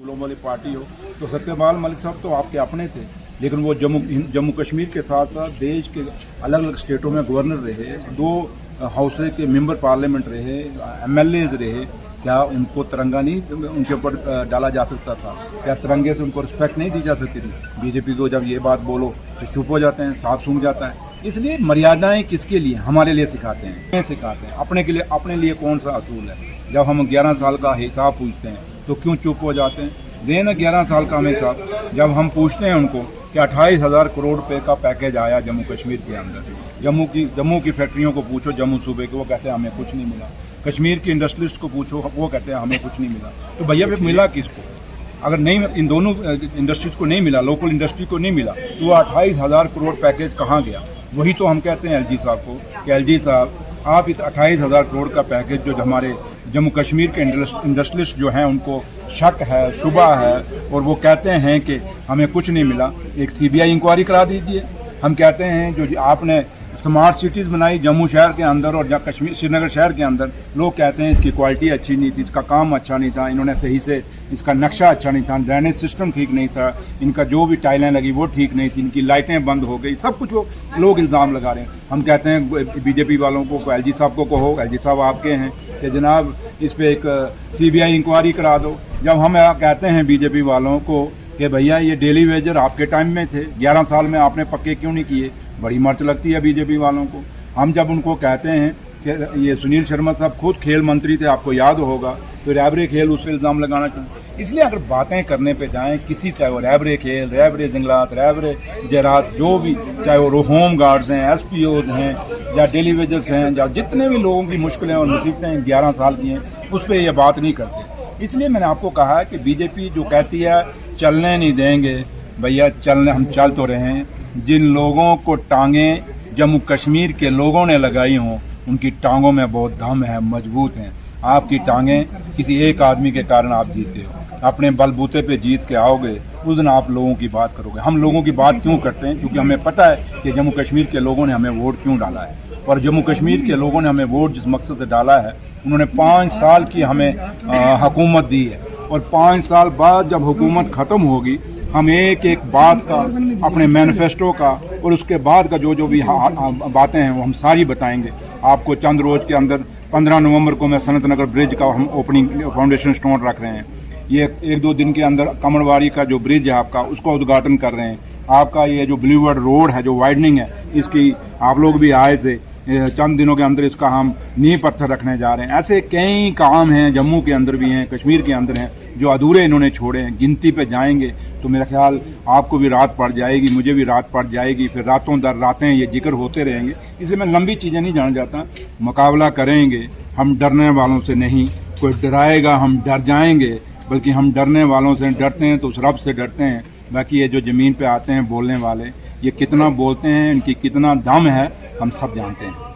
फूलों वाली पार्टी हो तो सत्यपाल मलिक साहब तो आपके अपने थे, लेकिन वो जम्मू कश्मीर के साथ साथ देश के अलग अलग स्टेटों में गवर्नर रहे, 2 हाउस के मेंबर पार्लियामेंट रहे, MLA रहे। क्या उनको तिरंगा नहीं उनके ऊपर डाला जा सकता था? क्या तिरंगे से उनको रिस्पेक्ट नहीं दी जा सकती थी? बीजेपी को जब ये बात बोलो तो चुप हो जाते हैं, साफ सूंघ जाता है। इसलिए मर्यादाएं किसके लिए? हमारे लिए सिखाते हैं, अपने के लिए, अपने लिए कौन सा असूल है? जब हम 11 साल का हिसाब पूछते हैं तो क्यों चुप हो जाते हैं? देना 11 साल का हमें हिसाब। जब हम पूछते हैं उनको कि 28,000 करोड़ रुपए का पैकेज आया जम्मू कश्मीर के अंदर, जम्मू की फैक्ट्रियों को पूछो जम्मू सूबे के, वो कहते हैं हमें कुछ नहीं मिला। कश्मीर के इंडस्ट्रियलिस्ट को पूछो, वो कहते हैं हमें कुछ नहीं मिला। तो भैया फिर मिला किसको? अगर नहीं, इन दोनों इंडस्ट्रीज को नहीं मिला, लोकल इंडस्ट्री को नहीं मिला, तो वो 28,000 करोड़ पैकेज कहाँ गया? वही तो हम कहते हैं LG साहब को कि LG साहब आप इस 28,000 करोड़ का पैकेज जो हमारे जम्मू कश्मीर के इंडस्ट्रियलिस्ट जो हैं उनको शक है, शुबा है, और वो कहते हैं कि हमें कुछ नहीं मिला, एक CBI इंक्वायरी करा दीजिए। हम कहते हैं जो आपने स्मार्ट सिटीज़ बनाई जम्मू शहर के अंदर और कश्मीर श्रीनगर शहर के अंदर, लोग कहते हैं इसकी क्वालिटी अच्छी नहीं थी, इसका काम अच्छा नहीं था, इन्होंने सही से इसका नक्शा अच्छा नहीं था, ड्रेनेज सिस्टम ठीक नहीं था, इनका जो भी टाइलें लगी वो ठीक नहीं थी, इनकी लाइटें बंद हो गई, सब कुछ वो लोग इल्ज़ाम लगा रहे हैं। हम कहते हैं बीजेपी वालों को, LG साहब को कहो, LG साहब आपके हैं, कि जनाब इस पर एक CBI इंक्वायरी करा दो। जब हम कहते हैं बीजेपी वालों को कि भैया ये डेली वेजर आपके टाइम में थे, 11 साल में आपने पक्के क्यों नहीं किए? बड़ी मर्च लगती है बीजेपी वालों को। हम जब उनको कहते हैं कि ये सुनील शर्मा साहब खुद खेल मंत्री थे, आपको याद होगा, तो रैबरे खेल उस पर इल्ज़ाम लगाना चाहिए। इसलिए अगर बातें करने पे जाएं किसी, चाहे वो रैबरे खेल, रैबरे जंगलात, रैबरे जरात, जो भी, चाहे वो होम गार्ड्स हैं, SPOs हैं, या डेली वेजर्स हैं, या जितने भी लोगों की मुश्किलें और मुसीबतें 11 साल की हैं, उस पर ये बात नहीं करते। इसलिए मैंने आपको कहा है कि बीजेपी जो कहती है चलने नहीं देंगे, भैया चलने, हम चल तो रहे हैं। जिन लोगों को टांगें जम्मू कश्मीर के लोगों ने लगाई हों, उनकी टांगों में बहुत दम है, मजबूत हैं। आपकी टांगें किसी एक आदमी के कारण आप जीते हो, अपने बलबूते पे जीत के आओगे, उस दिन आप लोगों की बात करोगे। हम लोगों की बात क्यों करते हैं? क्योंकि हमें पता है कि जम्मू कश्मीर के लोगों ने हमें वोट क्यों डाला है, और जम्मू कश्मीर के लोगों ने हमें वोट जिस मकसद से डाला है, उन्होंने 5 साल की हमें हुकूमत दी है, और 5 साल बाद जब हुकूमत ख़त्म होगी, हम एक एक बात का, अपने मैनिफेस्टो का, और उसके बाद का जो भी बातें हैं वो हम सारी बताएंगे आपको। चंद रोज के अंदर 15 नवंबर को मैं सनत नगर ब्रिज का हम ओपनिंग फाउंडेशन स्टोन रख रहे हैं। ये 1-2 दिन के अंदर कमरवाड़ी का जो ब्रिज है आपका, उसका उद्घाटन कर रहे हैं। आपका ये जो ब्लूवर्ड रोड है, जो वाइडनिंग है, इसकी आप लोग भी आए थे, चंद दिनों के अंदर इसका हम नींव पत्थर रखने जा रहे हैं। ऐसे कई काम हैं, जम्मू के अंदर भी हैं, कश्मीर के अंदर हैं, जो अधूरे इन्होंने छोड़े हैं। गिनती पे जाएंगे तो मेरा ख्याल आपको भी रात पड़ जाएगी, मुझे भी रात पड़ जाएगी, फिर रातों दर रातें ये जिक्र होते रहेंगे। इसलिए मैं लंबी चीज़ें नहीं जानना चाहता। मुकाबला करेंगे, हम डरने वालों से नहीं, कोई डराएगा हम डर जाएंगे, बल्कि हम डरने वालों से डरते हैं तो उस रब से डरते हैं। बाकी ये जो ज़मीन पे आते हैं बोलने वाले, ये कितना बोलते हैं, इनकी कितना दम है, हम सब जानते हैं।